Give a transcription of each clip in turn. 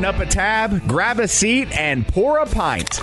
up a tab, grab a seat, and pour a pint.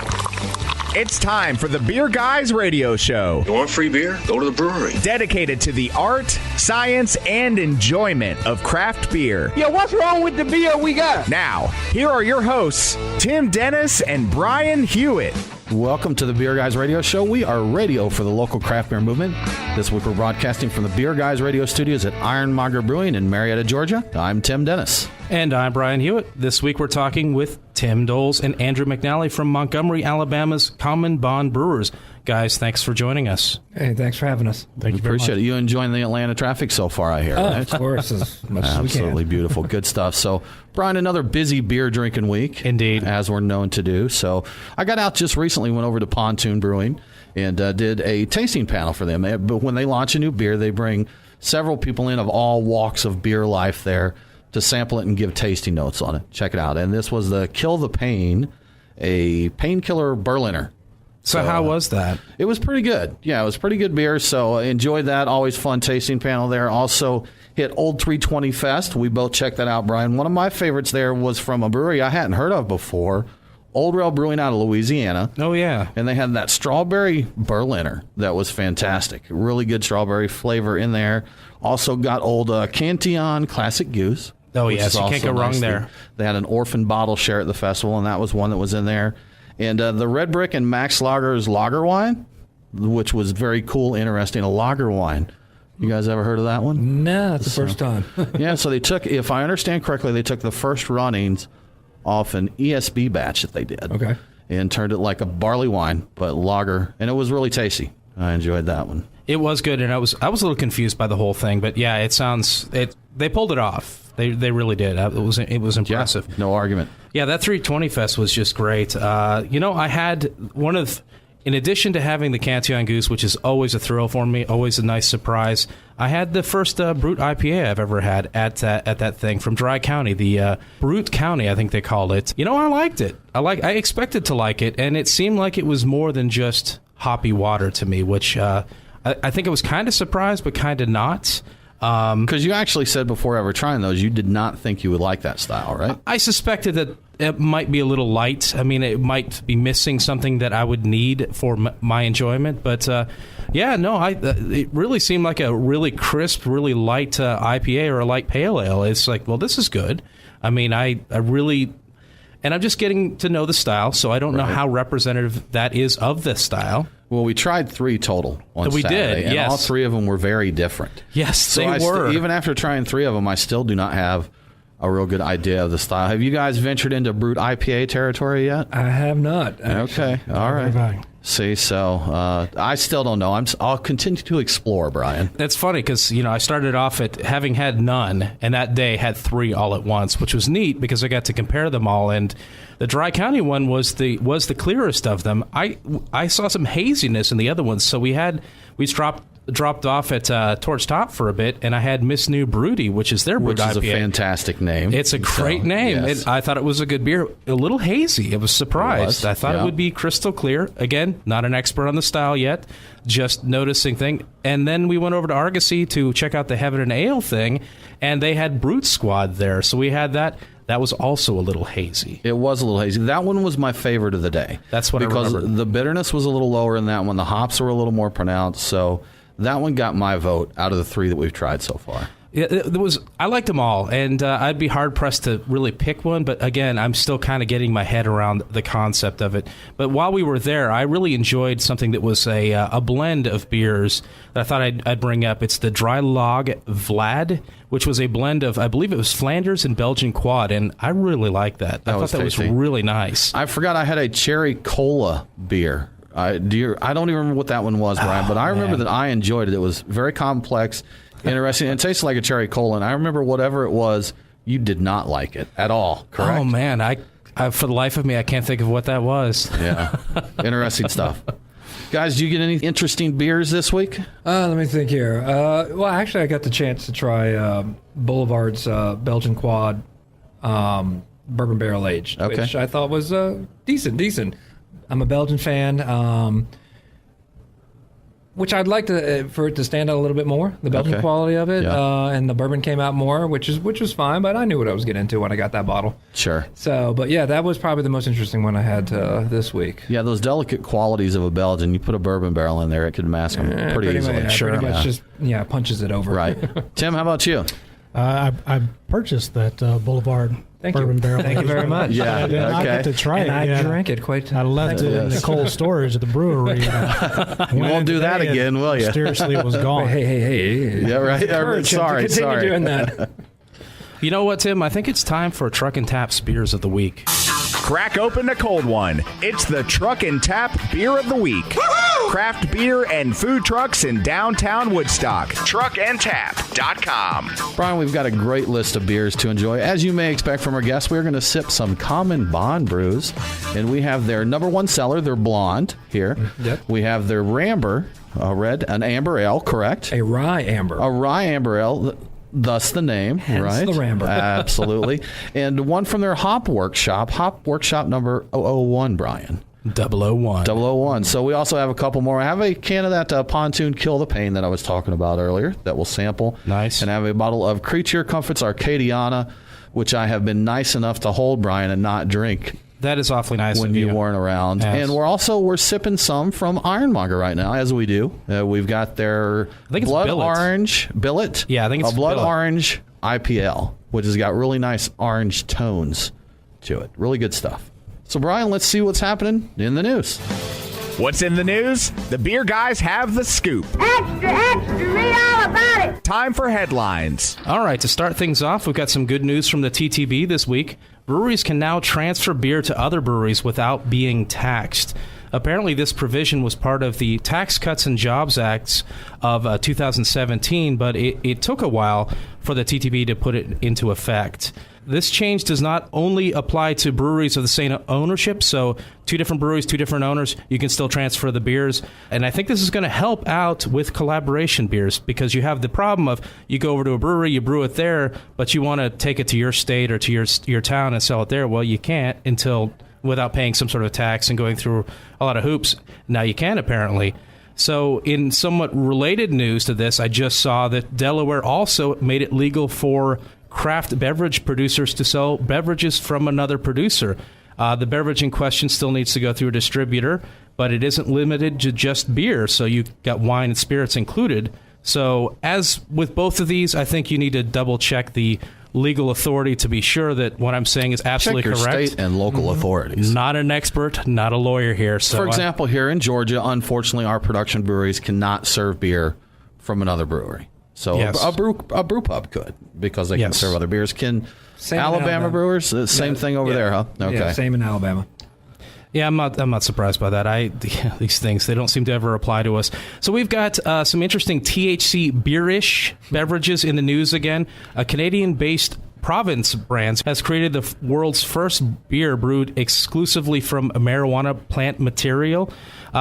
It's time for the Beer Guys Radio Show. You want free beer? Go to the brewery. Dedicated to the art, science, and enjoyment of craft beer. Yo, what's wrong with the beer we got? Now, here are your hosts, Tim Dennis and Brian Hewitt. Welcome to the Beer Guys Radio Show. We are radio for the local craft beer movement. This week we're broadcasting from the Beer Guys Radio Studios at Monger Brewing in Marietta, Georgia. I'm Tim Dennis. And I'm Brian Hewitt. This week we're talking with Tim Doles and Andrew McNally from Montgomery, Alabama's Common Bond Brewers. Guys, thanks for joining us. Hey, thanks for having us. Thank you very much. Appreciate it. You enjoying the Atlanta traffic so far, I hear, right? Of course, as much as we can. Absolutely beautiful. Good stuff. So, Brian, another busy beer drinking week. Indeed. As we're known to do. So, I got out just recently, went over to Pontoon Brewing and did a tasting panel for them. But when they launch a new beer, they bring several people in of all walks of beer life there to sample it and give tasting notes on it. Check it out. And this was the Kill the Pain, a painkiller Berliner. So how was that? It was pretty good. Yeah, it was pretty good beer, so I enjoyed that. Always fun tasting panel there. Also hit Old 320 Fest. We both checked that out, Brian. One of my favorites there was from a brewery I hadn't heard of before, Old Rail Brewing out of Louisiana. Oh, yeah. And they had that strawberry Berliner that was fantastic. Really good strawberry flavor in there. Also got old Cantillon Classic Goose. Oh, yes, you can't go wrong there. They had an orphan bottle share at the festival, and that was one that was in there. And the Red Brick and Max Lager's lager wine, which was very cool, interesting, a lager wine. You guys ever heard of that one? No, that's the first time. Yeah, so they took, if I understand correctly, they took the first runnings off an ESB batch that they did. Okay. And turned it like a barley wine, but lager. And it was really tasty. I enjoyed that one. It was good, and I was a little confused by the whole thing, but yeah, they pulled it off. They really did. It was impressive. Yeah, no argument. Yeah, that 320 Fest was just great. I had in addition to having the Cantillon Goose, which is always a thrill for me, always a nice surprise, I had the first Brute IPA I've ever had at that thing from Dry County, the Brute County, I think they called it. I liked it. I expected to like it, and it seemed like it was more than just hoppy water to me, which I think I was kind of surprised, but kind of not. Because you actually said before ever trying those, you did not think you would like that style, right? I suspected that it might be a little light. I mean, it might be missing something that I would need for my enjoyment. But, it really seemed like a really crisp, really light IPA or a light pale ale. It's like, well, this is good. I mean, I really... And I'm just getting to know the style, so I don't know how representative that is of the style. Well, we tried 3 total on Saturday. We did, and yes. all 3 of them were very different. Yes, so they were. Even after trying 3 of them, I still do not have a real good idea of the style. Have you guys ventured into Brute IPA territory yet? I have not. Actually. Okay, all right. See, so I still don't know. I'll continue to explore, Brian. That's funny because I started off at having had none, and that day had 3 all at once, which was neat because I got to compare them all. And the Dry County one was the clearest of them. I saw some haziness in the other ones, so we dropped off at Torch Top for a bit, and I had Miss New Broody, which is their Brute IPA. Which is a fantastic name. It's a great name. Yes. I thought it was a good beer. A little hazy. I was surprised. I thought it would be crystal clear. Again, not an expert on the style yet, just noticing thing. And then we went over to Argosy to check out the Heaven and Ale thing, and they had Brute Squad there. So we had that. That was also a little hazy. It was a little hazy. That one was my favorite of the day. That's what I remember. Because the bitterness was a little lower in that one. The hops were a little more pronounced. So that one got my vote out of the 3 that we've tried so far. I liked them all, and I'd be hard-pressed to really pick one, but again, I'm still kind of getting my head around the concept of it. But while we were there, I really enjoyed something that was a blend of beers that I thought I'd bring up. It's the Dry Log Vlad, which was a blend of, I believe it was Flanders and Belgian Quad, and I really liked that. I thought that was really nice. I forgot I had a cherry cola beer. I don't even remember what that one was, Brian, but I remember that I enjoyed it. It was very complex, interesting, and it tasted like a cherry cola. And I remember whatever it was, you did not like it at all, correct? Oh, man. I for the life of me, I can't think of what that was. Yeah. Interesting stuff. Guys, did you get any interesting beers this week? Let me think here. Well, actually, I got the chance to try Boulevard's Belgian Quad Bourbon Barrel Aged, which I thought was decent. I'm a Belgian fan. which I'd like to for it to stand out a little bit more, the Belgian quality of it, and the bourbon came out more, which was fine, but I knew what I was getting into when I got that bottle. Sure. So, but yeah, that was probably the most interesting one I had this week. Yeah, those delicate qualities of a Belgian, you put a bourbon barrel in there, it could mask them pretty easily. Pretty much just punches it over. Right. Tim, how about you? I purchased that Boulevard bourbon barrel. Thank you very much. Yeah, I got to try it. I drank it quite. I left it in the cold storage at the brewery. You won't do that again, will you? Mysteriously, it was gone. Hey. Yeah, right. Sorry. Continue doing that. You know what, Tim? I think it's time for Truck and Tap's Beers of the Week. Crack open a cold one. It's the Truck and Tap Beer of the Week. Woo-hoo! Craft beer and food trucks in downtown Woodstock. Truckandtap.com. Brian, we've got a great list of beers to enjoy. As you may expect from our guests, we're going to sip some Common Bond Brews. And we have their number one seller, their blonde, here. Yep. We have their Ramber, an amber ale, correct? A Rye Amber. A Rye Amber ale. Thus the name, hence right? the Ramber. Absolutely. And one from their Hop Workshop number 001, Brian. 001. 001. So we also have a couple more. I have a can of that Pontoon Kill the Pain that I was talking about earlier that we'll sample. Nice. And I have a bottle of Creature Comforts Arcadiana, which I have been nice enough to hold, Brian, and not drink. That is awfully nice when of you. weren't around. Yes. And we're sipping some from Ironmonger right now, as we do. We've got their Blood Orange Billet. Yeah, I think it's a Blood Billet. Orange IPL, which has got really nice orange tones to it. Really good stuff. So, Brian, let's see what's happening in the news. What's in the news? The beer guys have the scoop. Extra, read all about it. Time for headlines. All right, to start things off, we've got some good news from the TTB this week. Breweries can now transfer beer to other breweries without being taxed. Apparently, this provision was part of the Tax Cuts and Jobs Acts of 2017, but it took a while for the TTB to put it into effect. This change does not only apply to breweries of the same ownership, so two different breweries, two different owners, you can still transfer the beers. And I think this is going to help out with collaboration beers, because you have the problem of you go over to a brewery, you brew it there, but you want to take it to your state or to your town and sell it there. Well, you can't without paying some sort of tax and going through a lot of hoops. Now you can, apparently. So in somewhat related news to this, I just saw that Delaware also made it legal for craft beverage producers to sell beverages from another producer. The beverage in question still needs to go through a distributor, but it isn't limited to just beer, so you got wine and spirits included. So as with both of these, I think you need to double check the legal authority to be sure that what I'm saying is absolutely correct. correct. State and local authorities. Not an expert, not a lawyer here. So for example, here in Georgia, unfortunately, our production breweries cannot serve beer from another brewery. So yes. a brew pub could, because they can serve other beers. Can Alabama brewers? Same thing over there, huh? Okay. Yeah, same in Alabama. Yeah, I'm not surprised by that. These things, they don't seem to ever apply to us. So we've got some interesting THC beerish beverages in the news again. A Canadian-based Province Brands has created the world's first beer brewed exclusively from a marijuana plant material.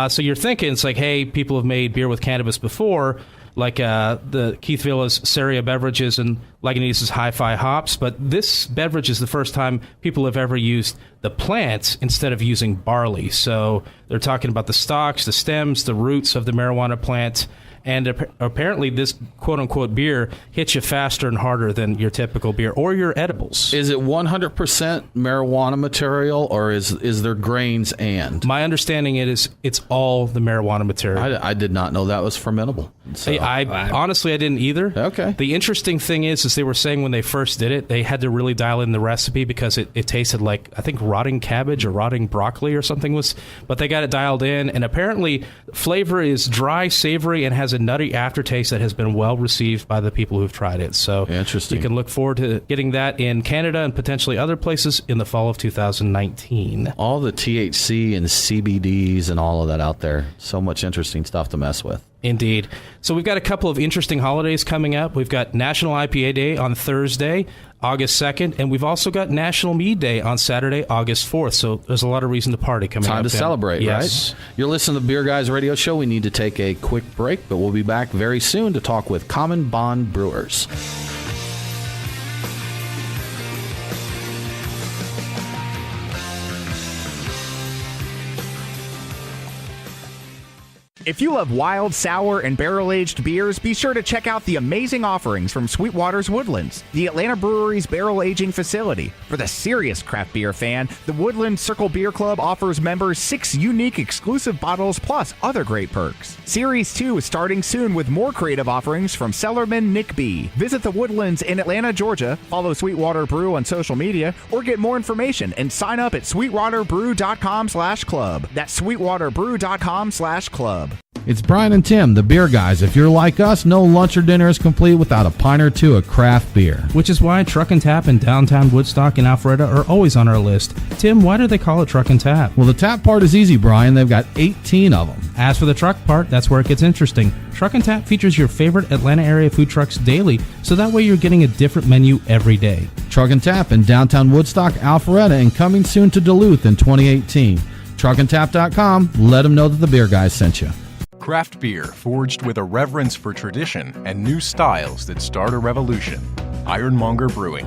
So you're thinking, it's like, hey, people have made beer with cannabis before, like the Keith Villa's Saria beverages and Lagunitas' Hi-Fi hops, but this beverage is the first time people have ever used the plant instead of using barley. So they're talking about the stalks, the stems, the roots of the marijuana plant, and apparently this quote-unquote beer hits you faster and harder than your typical beer or your edibles. Is it 100% marijuana material, or is there grains and? My understanding is it's all the marijuana material. I did not know that was fermentable. So. Honestly, I didn't either. Okay. The interesting thing is they were saying when they first did it, they had to really dial in the recipe because it tasted like, I think, rotting cabbage or rotting broccoli or something but they got it dialed in, and apparently flavor is dry, savory, and has a nutty aftertaste that has been well received by the people who've tried it. So interesting. You can look forward to getting that in Canada and potentially other places in the fall of 2019. All the THC and CBDs and all of that out there. So much interesting stuff to mess with. Indeed. So we've got a couple of interesting holidays coming up. We've got National IPA Day on Thursday, August 2nd, and we've also got National Mead Day on Saturday, August 4th. So there's a lot of reason to party coming up. Time to celebrate, right? You're listening to the Beer Guys Radio Show. We need to take a quick break, but we'll be back very soon to talk with Common Bond Brewers. If you love wild, sour, and barrel-aged beers, be sure to check out the amazing offerings from Sweetwater's Woodlands, the Atlanta Brewery's barrel-aging facility. For the serious craft beer fan, the Woodland Circle Beer Club offers members 6 unique exclusive bottles plus other great perks. Series 2 is starting soon with more creative offerings from Cellarman Nick B. Visit the Woodlands in Atlanta, Georgia, follow Sweetwater Brew on social media, or get more information and sign up at sweetwaterbrew.com/club. That's sweetwaterbrew.com/club. It's Brian and Tim, the beer guys. If you're like us, no lunch or dinner is complete without a pint or two of craft beer. Which is why Truck and Tap in downtown Woodstock and Alpharetta are always on our list. Tim, why do they call it Truck and Tap? Well, the tap part is easy, Brian. They've got 18 of them. As for the truck part, that's where it gets interesting. Truck and Tap features your favorite Atlanta area food trucks daily, so that way you're getting a different menu every day. Truck and Tap in downtown Woodstock, Alpharetta, and coming soon to Duluth in 2018. Truckandtap.com. Let them know that the beer guys sent you. Craft beer forged with a reverence for tradition and new styles that start a revolution. Monger Brewing.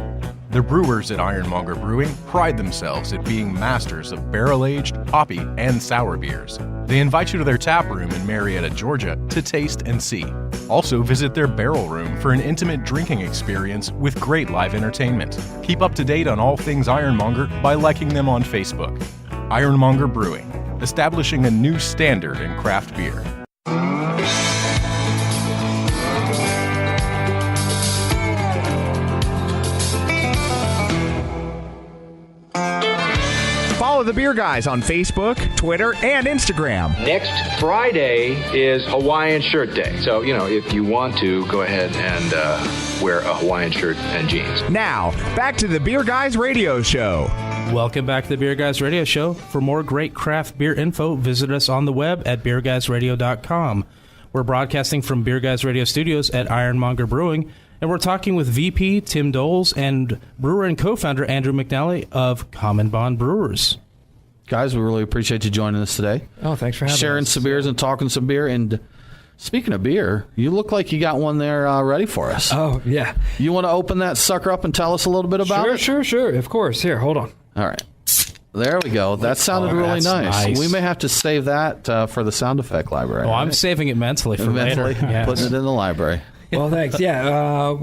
The brewers at Monger Brewing pride themselves at being masters of barrel-aged, hoppy, and sour beers. They invite you to their tap room in Marietta, Georgia to taste and see. Also visit their barrel room for an intimate drinking experience with great live entertainment. Keep up to date on all things Ironmonger by liking them on Facebook. Monger Brewing, establishing a new standard in craft beer. Follow the Beer Guys on Facebook, Twitter, and Instagram. Next Friday is Hawaiian Shirt Day. So, if you want to, go ahead and wear a Hawaiian shirt and jeans. Now, back to the Beer Guys Radio Show. Welcome back to the Beer Guys Radio Show. For more great craft beer info, visit us on the web at beerguysradio.com. We're broadcasting from Beer Guys Radio Studios at Ironmonger Brewing, and we're talking with VP Tim Doles and brewer and co-founder Andrew McNally of Common Bond Brewers. Guys, we really appreciate you joining us today. Oh, thanks for having us. Sharing some beers and talking some beer. And speaking of beer, you look like you got one there ready for us. Oh, yeah. You want to open that sucker up and tell us a little bit about it? Sure. Of course. Here, hold on. All right. There we go. That sounded really nice. We may have to save that for the sound effect library. Oh, I'm saving it mentally for later. Yes. Putting it in the library. Well, thanks. Yeah,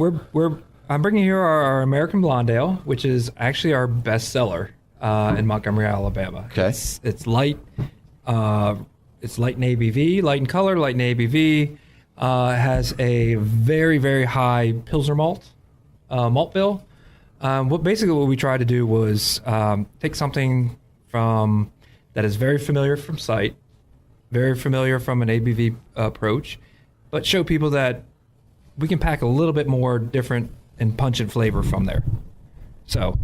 I'm bringing here our American Blonde Ale, which is actually our best seller in Montgomery, Alabama. Okay. It's light. It's light in ABV, light in color, light in ABV. Has a very, very high Pilsner malt bill. What we tried to do was take something that is very familiar from sight, very familiar from an ABV approach, but show people that we can pack a little bit more different and pungent flavor from there. So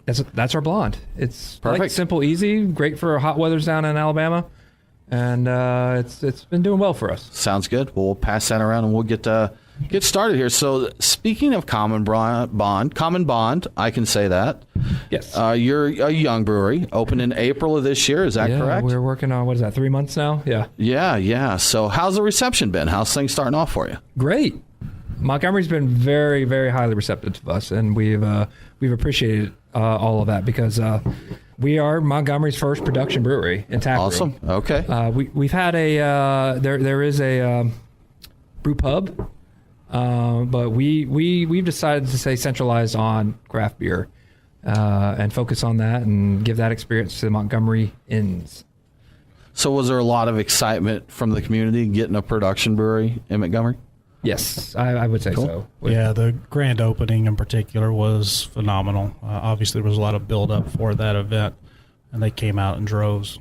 that's our blonde. It's perfect, light, simple, easy, great for hot weathers down in Alabama, and it's been doing well for us. Sounds good. Well, we'll pass that around and we'll get started here. So speaking of Common Bond, I can say that. Yes. You're a young brewery, opened in April of this year. Is that correct? We're working on, 3 months now? Yeah. Yeah. So how's the reception been? How's things starting off for you? Great. Montgomery's been very, very highly receptive to us, and we've appreciated all of that because we are Montgomery's first production brewery in tap room. Awesome. Okay. We've had there is a brew pub. But we've decided to stay centralized on craft beer and focus on that and give that experience to the Montgomery inns. So was there a lot of excitement from the community getting a production brewery in Montgomery? Yes, I would say so. Yeah, the grand opening in particular was phenomenal. Obviously, there was a lot of build-up for that event, and they came out in droves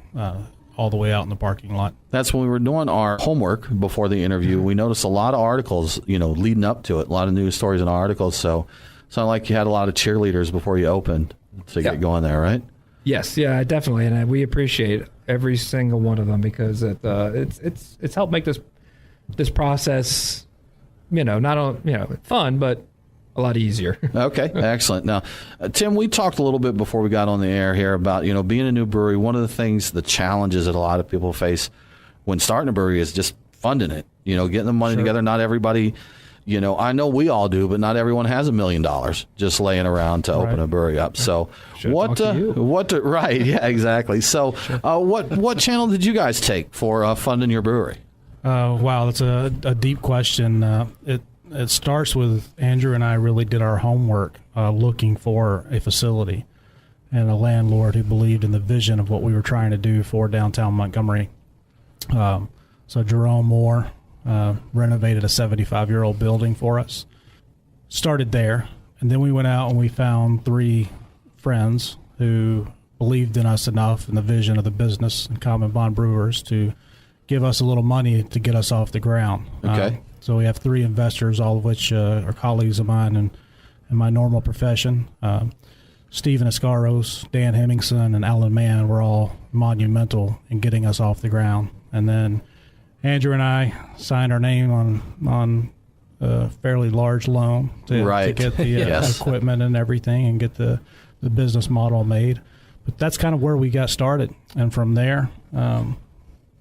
all the way out in the parking lot. That's when we were doing our homework before the interview. We noticed a lot of articles, leading up to it, a lot of news stories and articles. So it's not like you had a lot of cheerleaders before you opened to get going there, right? Yes, yeah, definitely, and we appreciate every single one of them because it's helped make this process, not only fun, but a lot easier. Okay, excellent. Now, Tim, we talked a little bit before we got on the air here about, being a new brewery. One of the things, the challenges that a lot of people face when starting a brewery is just funding it, getting the money together. Not everybody You know, I know we all do, but not everyone has $1 million just laying around to open a brewery up. So right. Yeah, exactly. So what channel did you guys take for funding your brewery? Wow, that's a deep question. It starts with Andrew and I really did our homework looking for a facility and a landlord who believed in the vision of what we were trying to do for downtown Montgomery. So Jerome Moore renovated a 75-year-old building for us. Started there, and then we went out and we found 3 friends who believed in us enough and the vision of the business and Common Bond Brewers to give us a little money to get us off the ground. Okay. So we have 3 investors, all of which are colleagues of mine in my normal profession. Stephen Escaros, Dan Hemmingson, and Alan Mann were all monumental in getting us off the ground. And then Andrew and I signed our name on a fairly large loan to get the equipment and everything and get the business model made. But that's kind of where we got started. And from there,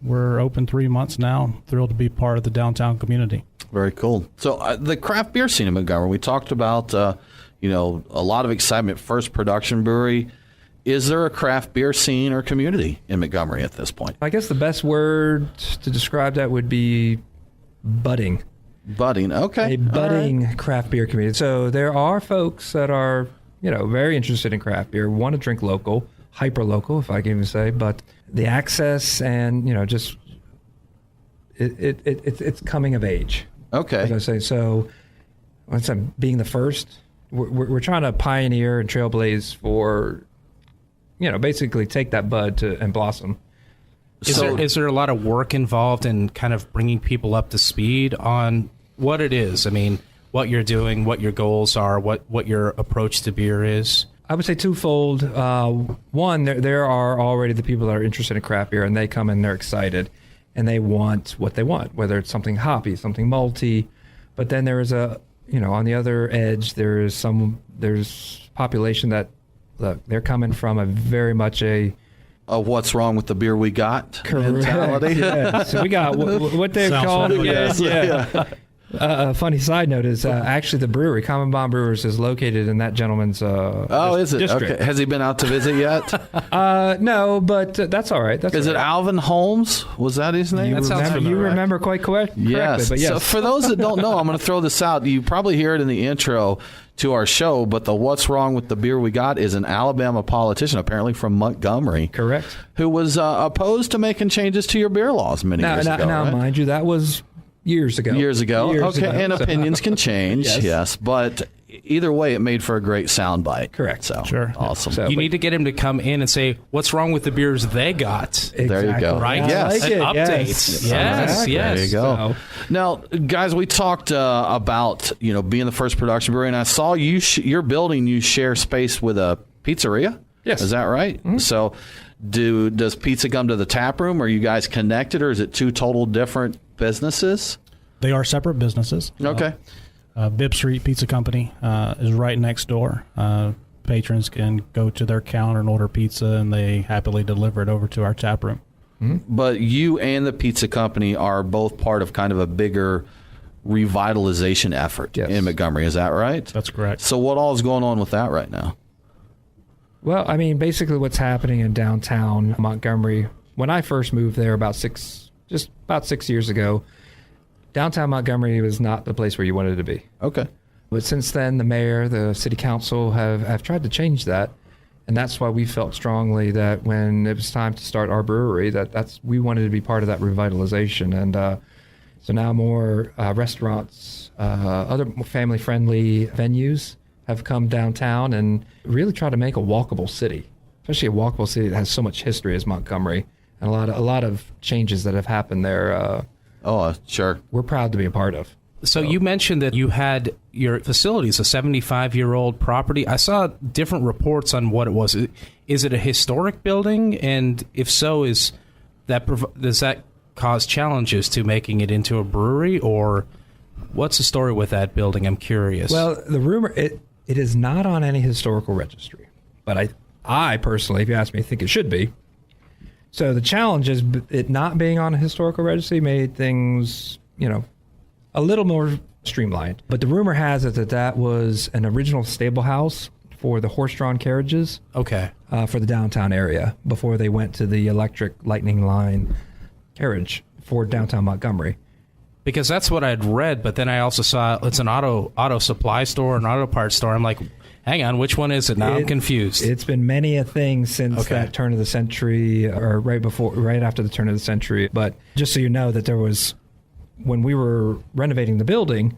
we're open 3 months now. Thrilled to be part of the downtown community. Very cool. So the craft beer scene in Montgomery, we talked about, a lot of excitement, first production brewery. Is there a craft beer scene or community in Montgomery at this point? I guess the best word to describe that would be budding. Budding, okay. A budding craft beer community. So there are folks that are, very interested in craft beer, want to drink local, hyper local, if I can even say, but the access and, just it's coming of age. Okay. As I say, so once I'm being the first, we're trying to pioneer and trailblaze for, basically take that bud and blossom. Is there a lot of work involved in kind of bringing people up to speed on what it is? I mean, what you're doing, what your goals are, what your approach to beer is? I would say twofold. One, there are already the people that are interested in craft beer, and they come in, they're excited, and they want what they want, whether it's something hoppy, something malty. But then there is on the other edge, there's population that, look, they're coming from a very much a what's wrong with the beer we got mentality. Yeah. So we got what they've called again. Yeah. A funny side note is actually the brewery, Common Bond Brewers, is located in that gentleman's is it? district. Okay. Has he been out to visit yet? No, but that's all right. Is it Alvin Holmes? Was that his name? You remember quite correctly. Yes. But yes. So for those that don't know, I'm going to throw this out. You probably hear it in the intro to our show, but the What's Wrong with the Beer We Got is an Alabama politician, apparently from Montgomery. Correct. Who was opposed to making changes to your beer laws many years ago. Now, right? mind you, that was years ago. Okay, and opinions can change, yes. But either way, it made for a great soundbite. Correct. So, sure. Awesome. So, you need to get him to come in and say, what's wrong with the beers they got? Exactly. There you go. Right? Yes. Like Updates. Yes. There you go. So. Now, guys, we talked about, being the first production brewery, and I saw your building, you share space with a pizzeria? Yes. Is that right? Mm-hmm. So does pizza come to the tap room? Are you guys connected, or is it 2 total different businesses? They are separate businesses. Okay. Bibb Street Pizza Company is right next door. Patrons can go to their counter and order pizza, and they happily deliver it over to our tap room. Mm-hmm. But you and the pizza company are both part of kind of a bigger revitalization effort in Montgomery. Is that right? That's correct. So what all is going on with that right now? Well, I mean, basically what's happening in downtown Montgomery, when I first moved there about 6 years ago, downtown Montgomery was not the place where you wanted to be. Okay. But since then, the mayor, the city council have tried to change that. And that's why we felt strongly that when it was time to start our brewery, we wanted to be part of that revitalization. And so now more restaurants, other more family-friendly venues have come downtown and really try to make a walkable city, especially a walkable city that has so much history as Montgomery, and a lot of changes that have happened there. Sure. We're proud to be a part of. So you mentioned that you had your facilities, a 75-year-old property. I saw different reports on what it was. Is it a historic building? And if so, does that cause challenges to making it into a brewery? Or what's the story with that building? I'm curious. Well, the rumor, it is not on any historical registry. But I personally, if you ask me, think it should be. So the challenge is it not being on a historical registry made things, A little more streamlined. But the rumor has it that was an original stable house for the horse-drawn carriages. Okay. For the downtown area before they went to the electric lightning line carriage for downtown Montgomery. Because that's what I'd read, but then I also saw it's an auto supply store, an auto parts store. I'm like, hang on, which one is it now? I'm confused. It's been many a thing since that turn of the century, or right after the turn of the century. But just so you know that there was, when we were renovating the building,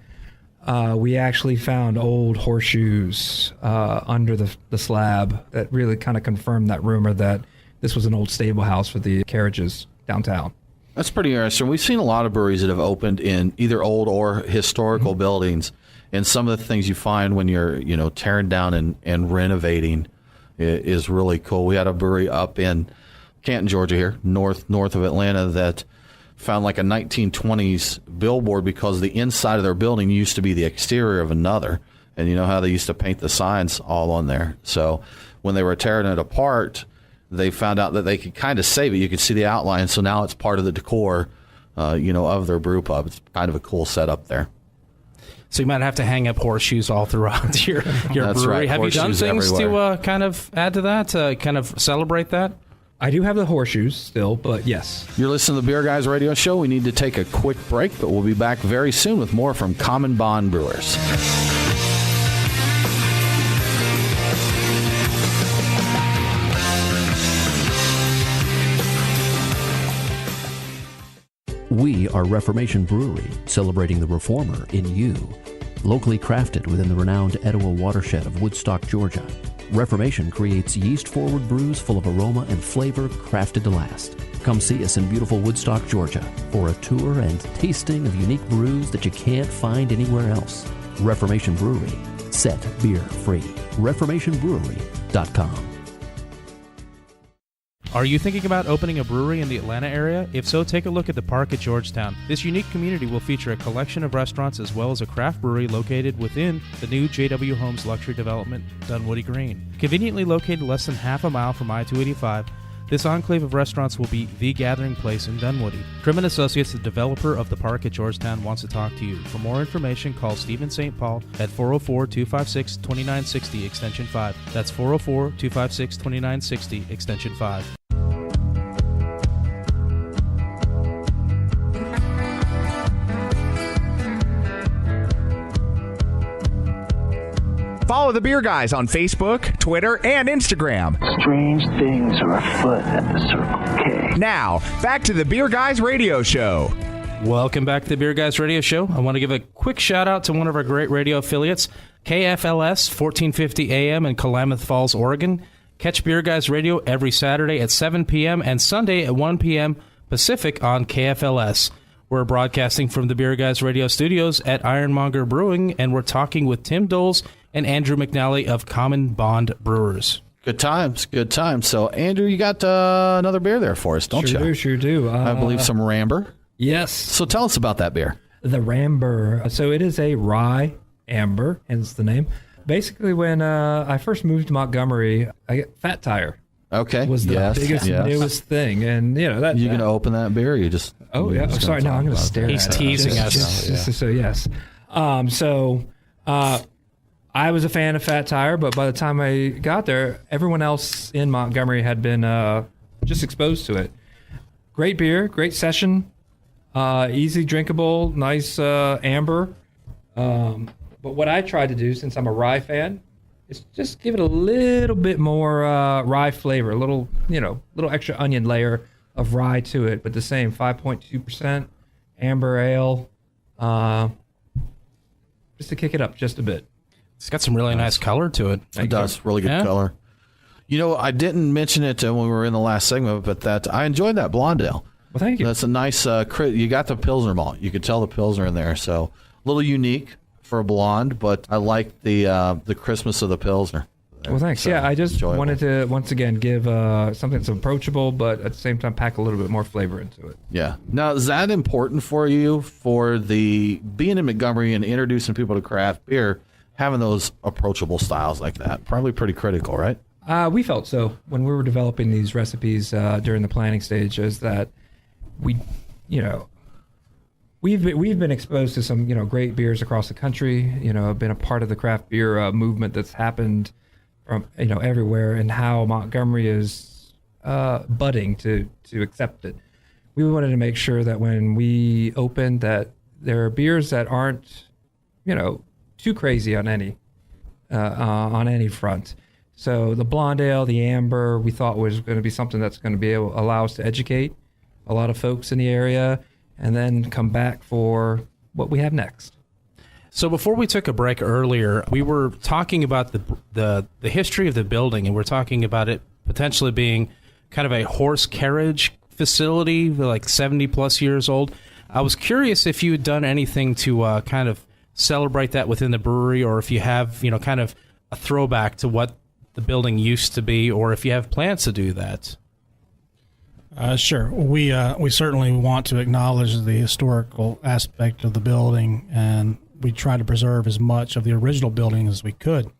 we actually found old horseshoes under the slab that really kind of confirmed that rumor that this was an old stable house for the carriages downtown. That's pretty interesting. We've seen a lot of breweries that have opened in either old or historical buildings, and some of the things you find when you're, tearing down and renovating is really cool. We had a brewery up in Canton, Georgia here, north of Atlanta, that found like a 1920s billboard because the inside of their building used to be the exterior of another. And you know how they used to paint the signs all on there. So when they were tearing it apart, they found out that they could kind of save it. You could see the outline, so now it's part of the decor, of their brew pub. It's kind of a cool setup there. So you might have to hang up horseshoes all throughout your brewery. Right. Have Horseshoes you done things everywhere. to kind of add to that, kind of celebrate that? I do have the horseshoes still, but yes. You're listening to the Beer Guys Radio Show. We need to take a quick break, but we'll be back very soon with more from Common Bond Brewers. We are Reformation Brewery, celebrating the reformer in you. Locally crafted within the renowned Etowah watershed of Woodstock, Georgia, Reformation creates yeast-forward brews full of aroma and flavor crafted to last. Come see us in beautiful Woodstock, Georgia for a tour and tasting of unique brews that you can't find anywhere else. Reformation Brewery. Set beer free. ReformationBrewery.com. Are you thinking about opening a brewery in the Atlanta area? If so, take a look at the Park at Georgetown. This unique community will feature a collection of restaurants as well as a craft brewery located within the new JW Homes luxury development, Dunwoody Green. Conveniently located less than half a mile from I-285, this enclave of restaurants will be the gathering place in Dunwoody. Trim & Associates, the developer of the Park at Georgetown, wants to talk to you. For more information, call Stephen St. Paul at 404-256-2960, extension 5. That's 404-256-2960, extension 5. Follow the Beer Guys on Facebook, Twitter, and Instagram. Strange things are afoot at the Circle K. Now, back to the Beer Guys Radio Show. Welcome back to the Beer Guys Radio Show. I want to give a quick shout out to one of our great radio affiliates, KFLS 1450 AM in Klamath Falls, Oregon. Catch Beer Guys Radio every Saturday at 7 p.m. and Sunday at 1 p.m. Pacific on KFLS. We're broadcasting from the Beer Guys Radio studios at Monger Brewing, and we're talking with Tim Doles and Andrew McNally of Common Bond Brewers. Good times, good times. So, Andrew, you got another beer there for us, don't you? Sure do. I believe some Rye Amber. Yes. So tell us about that beer. The Rye Amber. So it is a Rye Amber, hence the name. Basically, when I first moved to Montgomery, Fat Tire. Okay. Was the biggest, newest thing, and that you gonna open that beer? Or you just? Oh yeah. Oh, sorry. No, I'm gonna stare. He's teasing us. So yes. I was a fan of Fat Tire, but by the time I got there, everyone else in Montgomery had been just exposed to it. Great beer, great session, easy drinkable, nice amber. But what I tried to do, since I'm a rye fan, is just give it a little bit more rye flavor, a little extra onion layer of rye to it, but the same 5.2% amber ale, just to kick it up just a bit. It's got some really nice color to it. It does. Really good color. I didn't mention it when we were in the last segment, but that I enjoyed that blonde ale. Well, thank you. That's a nice, you got the Pilsner malt. You could tell the Pilsner in there. So a little unique for a blonde, but I like the crispness of the Pilsner. Well, thanks. So, I just enjoyable. wanted to, once again, give something that's approachable, but at the same time pack a little bit more flavor into it. Yeah. Now, is that important for you for being in Montgomery and introducing people to craft beer, having those approachable styles like that? Probably pretty critical, right? We felt so when we were developing these recipes during the planning stage, is that we we've been exposed to some great beers across the country. I've been a part of the craft beer movement that's happened from everywhere, and how Montgomery is budding to accept it. We wanted to make sure that when we opened, that there are beers that aren't too crazy on any front. So the Blonde Ale, the Amber, we thought was going to be something that's going to be able to allow us to educate a lot of folks in the area, and then come back for what we have next. So before we took a break earlier, we were talking about the history of the building, and we're talking about it potentially being kind of a horse carriage facility, like 70 plus years old. I was curious if you had done anything to kind of celebrate that within the brewery, or if you have kind of a throwback to what the building used to be, or if you have plans to do that. Sure. We certainly want to acknowledge the historical aspect of the building, and we try to preserve as much of the original building as we could.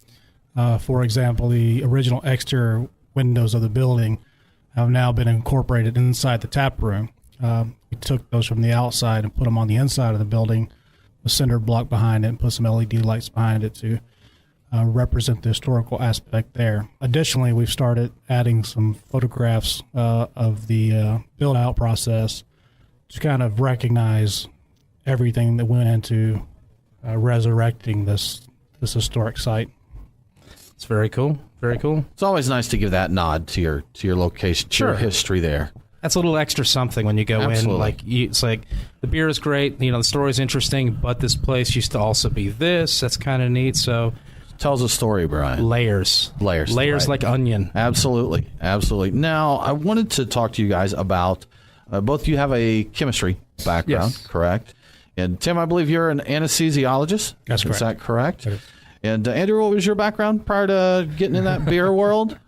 For example, the original exterior windows of the building have now been incorporated inside the tap room. We took those from the outside and put them on the inside of the building, a cinder block behind it, and put some LED lights behind it to represent the historical aspect there. Additionally, we've started adding some photographs of the build-out process to kind of recognize everything that went into resurrecting this historic site. It's very cool. Very cool. It's always nice to give that nod to your location, to your history there. That's a little extra something when you go in. It's like the beer is great, the story's interesting, but this place used to also be this. That's kind of neat. So tells a story, Brian. Layers right. Like onion. Absolutely. Now, I wanted to talk to you guys about both of you have a chemistry background, yes. Correct? And Tim, I believe you're an anesthesiologist. That's correct. Is that correct? And Andrew, what was your background prior to getting in that beer world?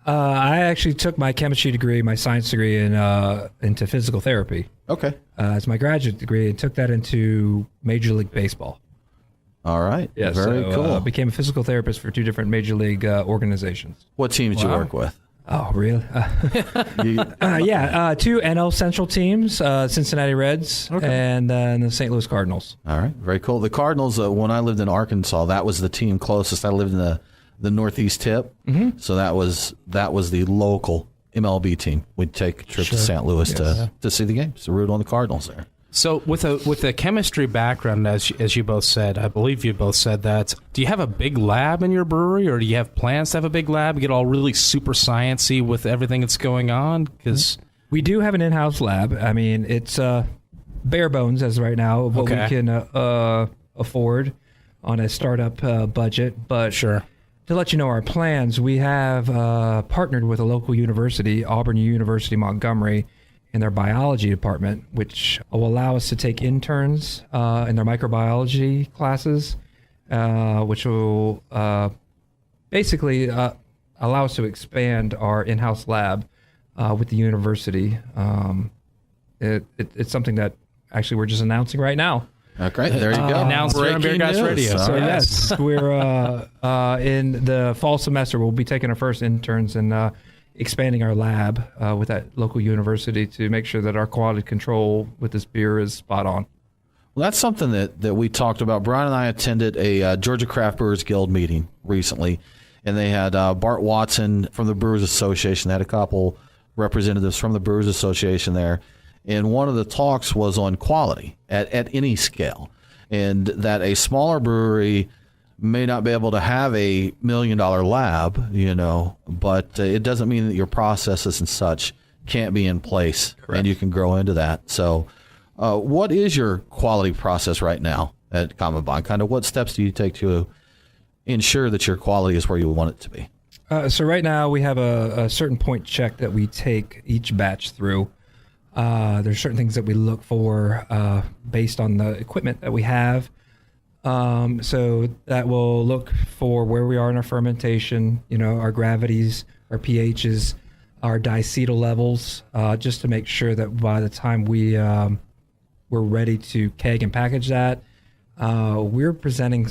I actually took my chemistry degree, my science degree, into physical therapy. Okay. As my graduate degree, and took that into Major League Baseball. All right. Yeah, very cool. Became a physical therapist for 2 different Major League organizations. What team did you work with? Oh, really? 2 NL Central teams, Cincinnati Reds and the St. Louis Cardinals. All right, very cool. The Cardinals, when I lived in Arkansas, that was the team closest. I lived in the northeast tip, so that was the local MLB team. We'd take a trip to St. Louis to see the games, to root on the Cardinals there. So with a chemistry background, as you both said, I believe you both said that, do you have a big lab in your brewery, or do you have plans to have a big lab, get all really super sciencey with everything that's going on? Because we do have an in-house lab. I mean, it's bare bones as right now of what we can afford on a startup budget. But sure. To let you know our plans, we have partnered with a local university, Auburn University Montgomery, in their biology department, which will allow us to take interns in their microbiology classes, which will basically allow us to expand our in-house lab with the university. It's something that actually we're just announcing right now. Okay, there you go. Announced on Beer Guys Radio. So yes, we're in the fall semester. We'll be taking our first interns and expanding our lab with that local university to make sure that our quality control with this beer is spot on. Well, that's something that we talked about. Brian and I attended a Georgia Craft Brewers Guild meeting recently, and they had Bart Watson from the Brewers Association. They had a couple representatives from the Brewers Association there, and one of the talks was on quality at any scale, and that a smaller brewery may not be able to have a $1 million lab, but it doesn't mean that your processes and such can't be in place. Correct. And you can grow into that. So what is your quality process right now at Common Bond? Kind of what steps do you take to ensure that your quality is where you want it to be? So right now we have a certain point check that we take each batch through. There's certain things that we look for based on the equipment that we have. So that will look for where we are in our fermentation, our gravities, our pHs, our diacetyl levels, just to make sure that by the time we're ready to keg and package that, we're presenting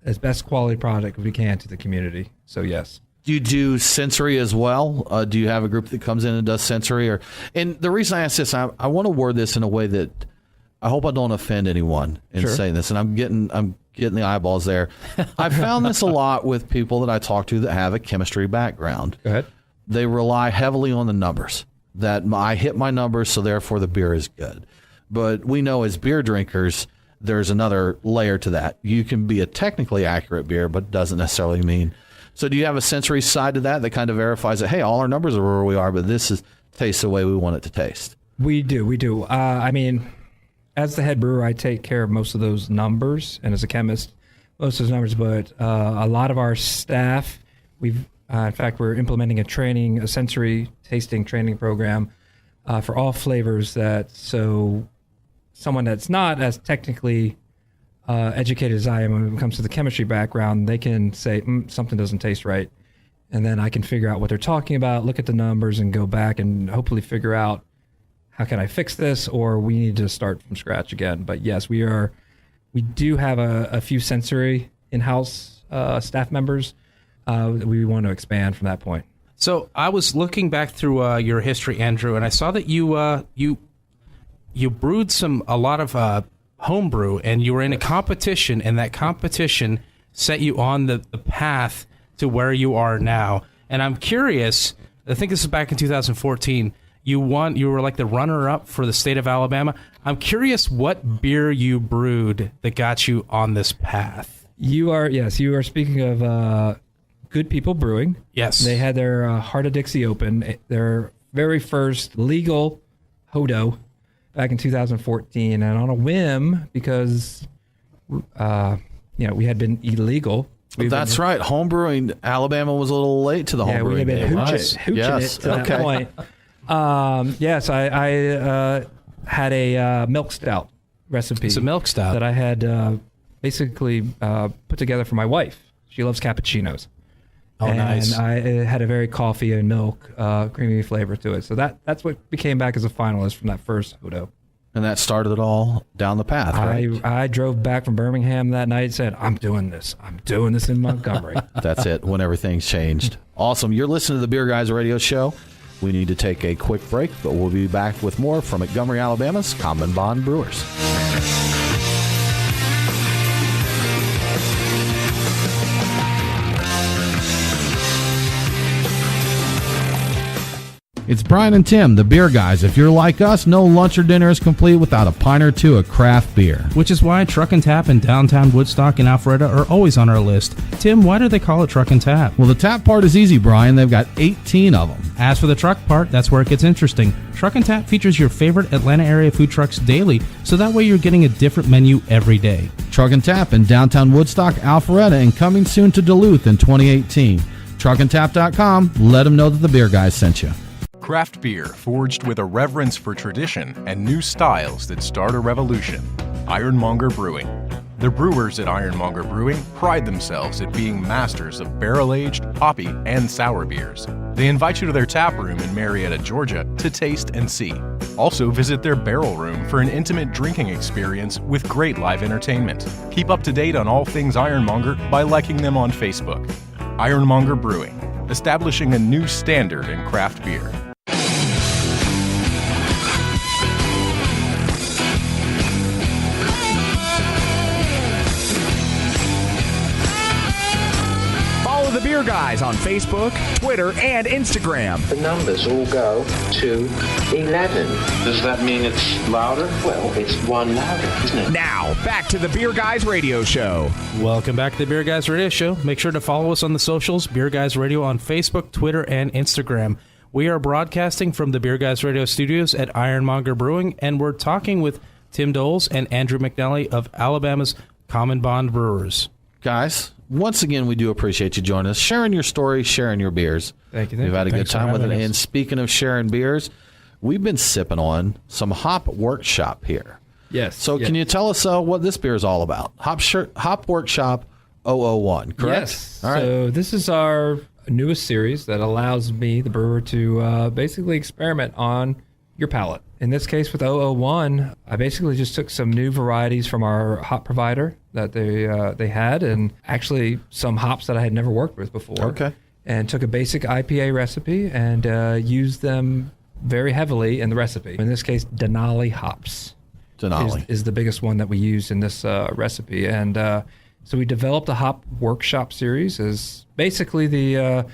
as best quality product as we can to the community. So yes. Do you do sensory as well? Do you have a group that comes in and does sensory? And the reason I ask this, I want to word this in a way that I hope I don't offend anyone in saying this, and I'm getting the eyeballs there. I found this a lot with people that I talk to that have a chemistry background. Go ahead. They rely heavily on the numbers, that I hit my numbers, so therefore the beer is good. But we know as beer drinkers, there's another layer to that. You can be a technically accurate beer, but doesn't necessarily mean. So do you have a sensory side to that kind of verifies that, hey, all our numbers are where we are, but this tastes the way we want it to taste? We do. I mean, as the head brewer, I take care of most of those numbers, and as a chemist, most of those numbers. But a lot of our staff, in fact, we're implementing a sensory tasting training program for all flavors. So someone that's not as technically educated as I am when it comes to the chemistry background, they can say something doesn't taste right, and then I can figure out what they're talking about, look at the numbers, and go back and hopefully figure out how can I fix this, or we need to start from scratch again. But yes, we do have a few sensory in-house staff members. We want to expand from that point. So I was looking back through your history, Andrew, and I saw that you brewed a lot of homebrew, and you were in a competition, and that competition set you on the path to where you are now. And I'm curious, I think this is back in 2014, you were like the runner-up for the state of Alabama. I'm curious what beer you brewed that got you on this path. You are speaking of Good People Brewing. Yes. They had their Heart of Dixie Open, their very first legal Hodo back in 2014. And on a whim, because we had been illegal. That's right. Homebrewing, Alabama was a little late to the homebrewing. We had been hooching yes. it to that point. Yes, I had a milk stout recipe. It's a milk stout that I had basically put together for my wife. She loves cappuccinos. Oh, nice. And I had a very coffee and milk, creamy flavor to it. So that's what became back as a finalist from that first Hodo. And that started it all down the path, right? I drove back from Birmingham that night and said, I'm doing this in Montgomery. That's it, when everything's changed. Awesome. You're listening to the Beer Guys Radio Show. We need to take a quick break, but we'll be back with more from Montgomery, Alabama's Common Bond Brewers. It's Brian and Tim, the Beer Guys. If you're like us, no lunch or dinner is complete without a pint or two of craft beer. Which is why Truck and Tap in downtown Woodstock and Alpharetta are always on our list. Tim, why do they call it Truck and Tap? Well, the tap part is easy, Brian. They've got 18 of them. As for the truck part, that's where it gets interesting. Truck and Tap features your favorite Atlanta area food trucks daily, so that way you're getting a different menu every day. Truck and Tap in downtown Woodstock, Alpharetta, and coming soon to Duluth in 2018. Truckandtap.com. Let them know that the Beer Guys sent you. Craft beer forged with a reverence for tradition and new styles that start a revolution. Monger Brewing. The brewers at Monger Brewing pride themselves at being masters of barrel-aged, hoppy, and sour beers. They invite you to their tap room in Marietta, Georgia to taste and see. Also visit their barrel room for an intimate drinking experience with great live entertainment. Keep up to date on all things Ironmonger by liking them on Facebook. Monger Brewing, establishing a new standard in craft beer. The Beer Guys on Facebook, Twitter, and Instagram. The numbers all go to 11. Does that mean it's louder? Well, it's one louder, isn't it? Now, back to the Beer Guys Radio Show. Welcome back to the Beer Guys Radio Show. Make sure to follow us on the socials, Beer Guys Radio on Facebook, Twitter, and Instagram. We are broadcasting from the Beer Guys Radio studios at Ironmonger Brewing, and we're talking with Tim Doles and Andrew McNally of Alabama's Common Bond Brewers. Guys, once again, we do appreciate you joining us, sharing your story, sharing your beers. Thank you. We've had a good time with it. And speaking of sharing beers, we've been sipping on some Hop Workshop here. Yes. So can you tell us what this beer is all about? Hop Workshop 001, correct? Yes. All right. So this is our newest series that allows me, the brewer, to basically experiment on your palate. In this case with 001, I basically just took some new varieties from our hop provider that they had, and actually some hops that I had never worked with before. Okay. And took a basic IPA recipe and used them very heavily in the recipe. In this case, Denali hops. Denali is the biggest one that we use in this recipe. And so we developed a hop workshop series as basically the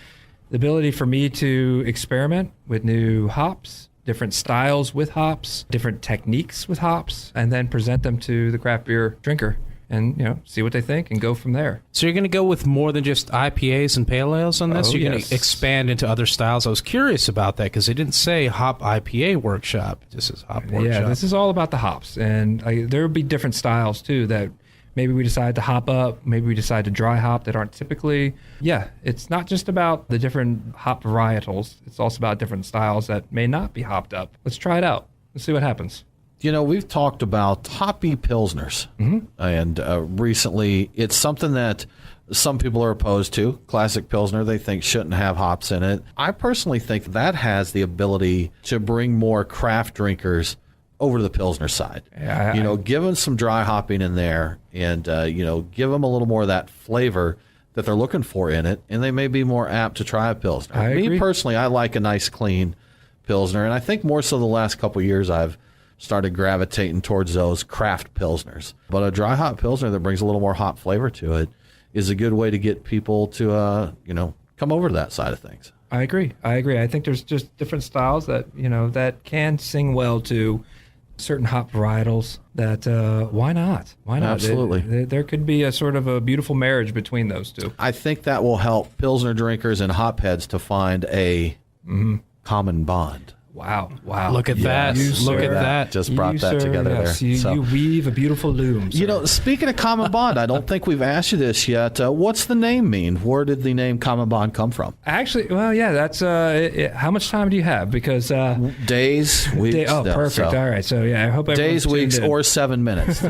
ability for me to experiment with new hops, different styles with hops, different techniques with hops, and then present them to the craft beer drinker and, see what they think and go from there. So you're going to go with more than just IPAs and pale ales on this? You're going to expand into other styles? I was curious about that because they didn't say hop IPA workshop. This is hop workshop. Yeah, this is all about the hops. And there will be different styles, too, that maybe we decide to hop up, maybe we decide to dry hop that aren't typically. Yeah, it's not just about the different hop varietals. It's also about different styles that may not be hopped up. Let's try it out. Let's see what happens. We've talked about hoppy pilsners, and recently it's something that some people are opposed to. Classic Pilsner, they think shouldn't have hops in it. I personally think that has the ability to bring more craft drinkers over to the Pilsner side. Yeah, give them some dry hopping in there and, give them a little more of that flavor that they're looking for in it, and they may be more apt to try a Pilsner. I agree. Me personally, I like a nice, clean Pilsner, and I think more so the last couple of years I've started gravitating towards those craft Pilsners. But a dry hop Pilsner that brings a little more hop flavor to it is a good way to get people to, come over to that side of things. I agree. I think there's just different styles that, that can sing well to certain hop varietals that, why not? Why not? Absolutely. There could be a sort of a beautiful marriage between those two. I think that will help Pilsner drinkers and hopheads to find a common bond. Wow. Look at that. Look at that. Just brought that together there. You weave a beautiful loom. Sir. Speaking of Common Bond, I don't think we've asked you this yet. What's the name mean? Where did the name Common Bond come from? Actually, well, yeah, that's how much time do you have? Because days, weeks. Perfect. All right. So, yeah, I hope days, weeks, or 7 minutes.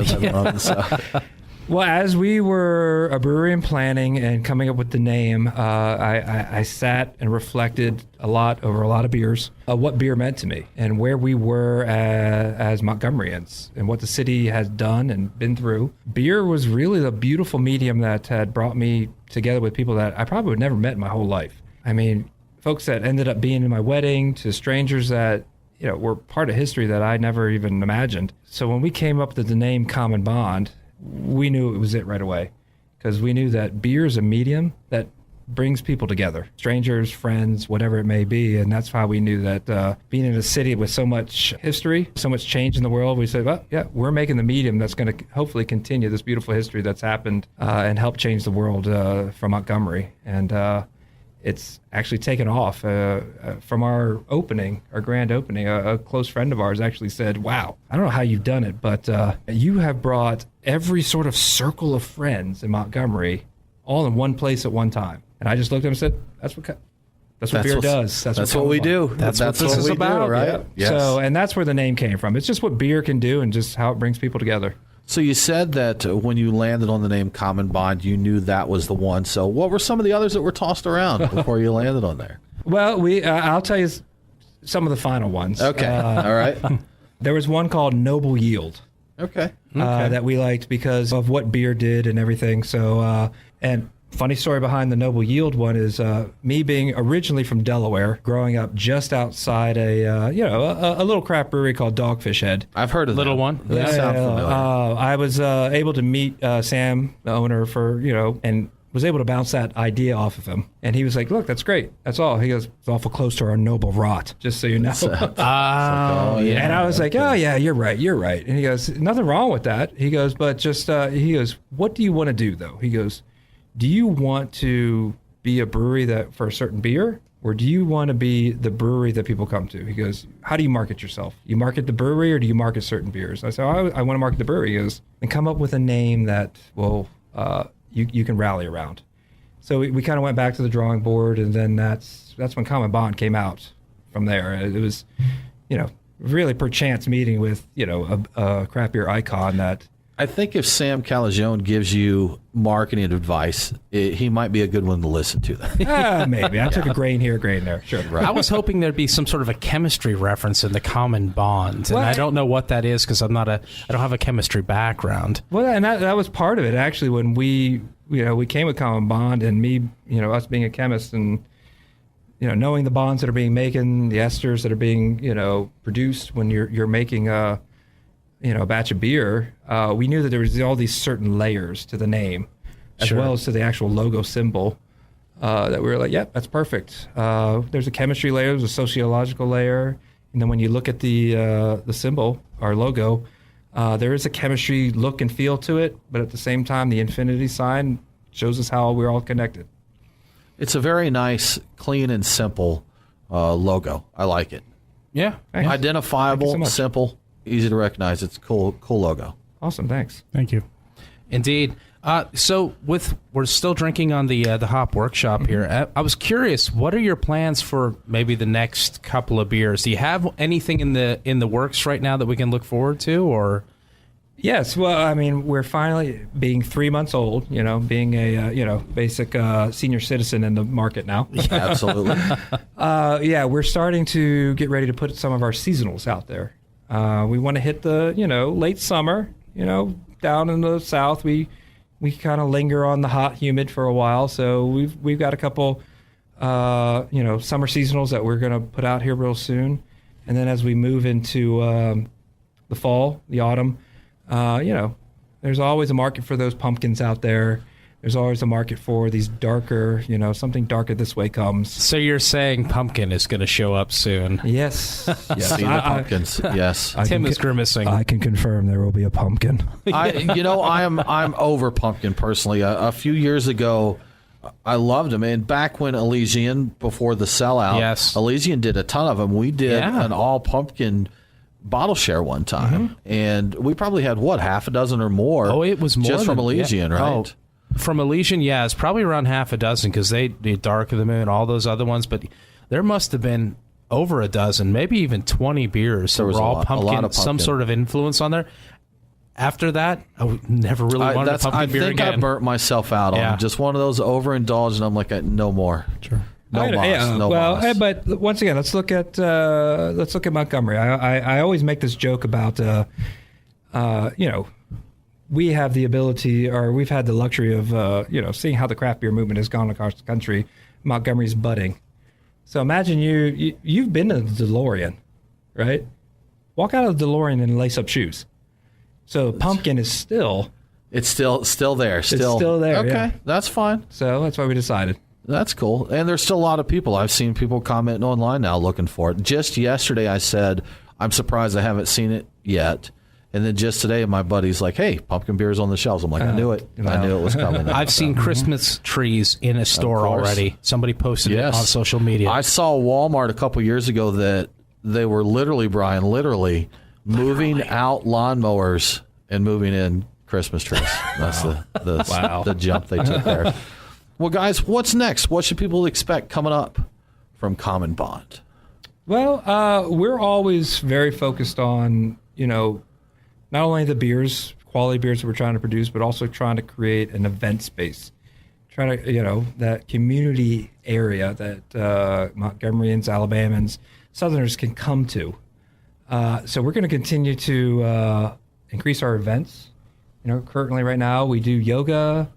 Well, as we were a brewery and planning and coming up with the name, I sat and reflected a lot over a lot of beers, what beer meant to me and where we were as Montgomeryans and what the city has done and been through. Beer was really the beautiful medium that had brought me together with people that I probably would never met in my whole life. I mean, folks that ended up being in my wedding to strangers that were part of history that I never even imagined. So when we came up with the name Common Bond, we knew it was it right away because we knew that beer is a medium that brings people together, strangers, friends, whatever it may be. And that's how we knew that being in a city with so much history, so much change in the world, we said, well, yeah, we're making the medium that's going to hopefully continue this beautiful history that's happened and help change the world from Montgomery. And it's actually taken off from our grand opening. A close friend of ours actually said, wow, I don't know how you've done it, but you have brought every sort of circle of friends in Montgomery all in one place at one time. And I just looked at him and said, that's what beer does. That's what we do. That's what this is about, right? Yeah. Yes. So, and that's where the name came from. It's just what beer can do and just how it brings people together. So you said that when you landed on the name Common Bond, you knew that was the one. So what were some of the others that were tossed around before you landed on there? Well, I'll tell you some of the final ones. Okay. All right. There was one called Noble Yield. Okay. That we liked because of what beer did and everything. So, and funny story behind the Noble Yield one is me being originally from Delaware, growing up just outside a little craft brewery called Dogfish Head. I've heard of little that. one. They sound familiar. I was able to meet Sam, the owner, and was able to bounce that idea off of him. And he was like, look, that's great. That's all. He goes, it's awful close to our noble rot, just so you know. Yeah. And I was like, oh, yeah, you're right. And he goes, nothing wrong with that. He goes, but just, he goes, what do you want to do, though? He goes, do you want to be a brewery that for a certain beer? Or do you want to be the brewery that people come to? He goes, how do you market yourself? You market the brewery or do you market certain beers? I said, I want to market the brewery. He goes, and come up with a name that will you can rally around. So we kind of went back to the drawing board, and then that's when Common Bond came out from there. It was, really perchance meeting with, a craft beer icon that. I think if Sam Calagione gives you marketing advice, he might be a good one to listen to. Maybe. I took a grain here, grain there. Sure. Right. I was hoping there'd be some sort of a chemistry reference in the Common Bond, and I don't know what that is because I don't have a chemistry background. Well, and that was part of it actually when we came with Common Bond, and me, us being a chemist and knowing the bonds that are being made, the esters that are being produced when you're making a batch of beer, we knew that there was all these certain layers to the name, as well as to the actual logo symbol. That we were like, yep, that's perfect. There's a chemistry layer, there's a sociological layer, and then when you look at the symbol, our logo, there is a chemistry look and feel to it, but at the same time, the infinity sign shows us how we're all connected. It's a very nice, clean, and simple logo. I like it. Yeah. Identifiable, simple, easy to recognize. It's a cool logo. Awesome, thanks. Thank you. Indeed. So we're still drinking on the hop workshop here. I was curious, what are your plans for maybe the next couple of beers? Do you have anything in the works right now that we can look forward to, or? Yes. Well, I mean, we're finally being 3 months old. Being a basic senior citizen in the market now. Absolutely. We're starting to get ready to put some of our seasonals out there. We want to hit the late summer. Down in the south, we kind of linger on the hot, humid for a while. So we've got a couple, summer seasonals that we're going to put out here real soon. And then as we move into the fall, the autumn, there's always a market for those pumpkins out there. There's always a market for these darker, something darker this way comes. So you're saying pumpkin is going to show up soon? Yes. Yes. See the pumpkins. Yes. Tim is grimacing. I can confirm there will be a pumpkin. I'm over pumpkin personally. A few years ago, I loved them. And back when Elysian, before the sellout, yes, Elysian did a ton of them. We did an all pumpkin bottle share one time, and we probably had half a dozen or more. Oh, it was more just from Elysian, right? Oh. From Elysian, it's probably around half a dozen because they did Dark of the Moon, all those other ones. But there must have been over a dozen, maybe even 20 beers that were all pumpkin, some sort of influence on there. After that, I never really wanted a pumpkin beer again. I think I burnt myself out on just one of those overindulged, and I'm like, no more. Sure. No moss. But once again, let's look at Montgomery. I always make this joke about we have the ability, or we've had the luxury of, seeing how the craft beer movement has gone across the country. Montgomery's budding. So imagine you've been in the DeLorean, right? Walk out of the DeLorean and lace up shoes. So pumpkin is still... It's still there. It's still there, okay, that's fine. So that's why we decided. That's cool. And there's still a lot of people. I've seen people commenting online now looking for it. Just yesterday I said, I'm surprised I haven't seen it yet. And then just today, my buddy's like, hey, pumpkin beer's on the shelves. I'm like, I knew it. I knew it was coming. I've seen Christmas trees in a store already. Somebody posted it on social media. I saw Walmart a couple years ago that they were literally moving out lawnmowers and moving in Christmas trees. That's the jump they took there. Well, guys, what's next? What should people expect coming up from Common Bond? Well, we're always very focused on, not only the beers, quality beers that we're trying to produce, but also trying to create an event space. Trying to, that community area that Montgomeryans, Alabamans, Southerners can come to. So we're going to continue to increase our events. Currently right now we do yoga,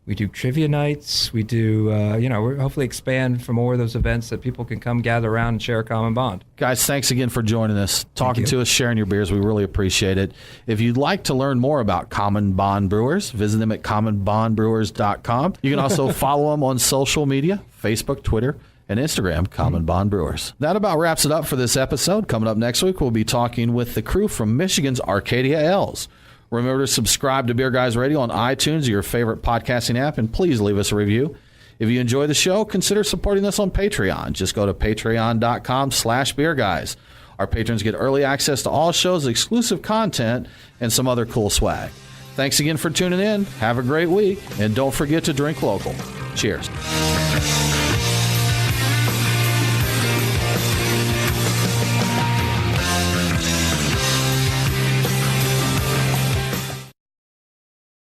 we do trivia nights, we do, we're hopefully expand for more of those events that people can come gather around and share a common bond. Guys, thanks again for joining us, talking to us, sharing your beers. We really appreciate it. If you'd like to learn more about Common Bond Brewers, visit them at commonbondbrewers.com. You can also follow them on social media, Facebook, Twitter, and Instagram, Common Bond Brewers. That about wraps it up for this episode. Coming up next week, we'll be talking with the crew from Michigan's Arcadia Ales. Remember to subscribe to Beer Guys Radio on iTunes or your favorite podcasting app, and please leave us a review. If you enjoy the show, consider supporting us on Patreon. Just go to patreon.com/beerguys. Our patrons get early access to all shows, exclusive content, and some other cool swag. Thanks again for tuning in. Have a great week, and don't forget to drink local. Cheers.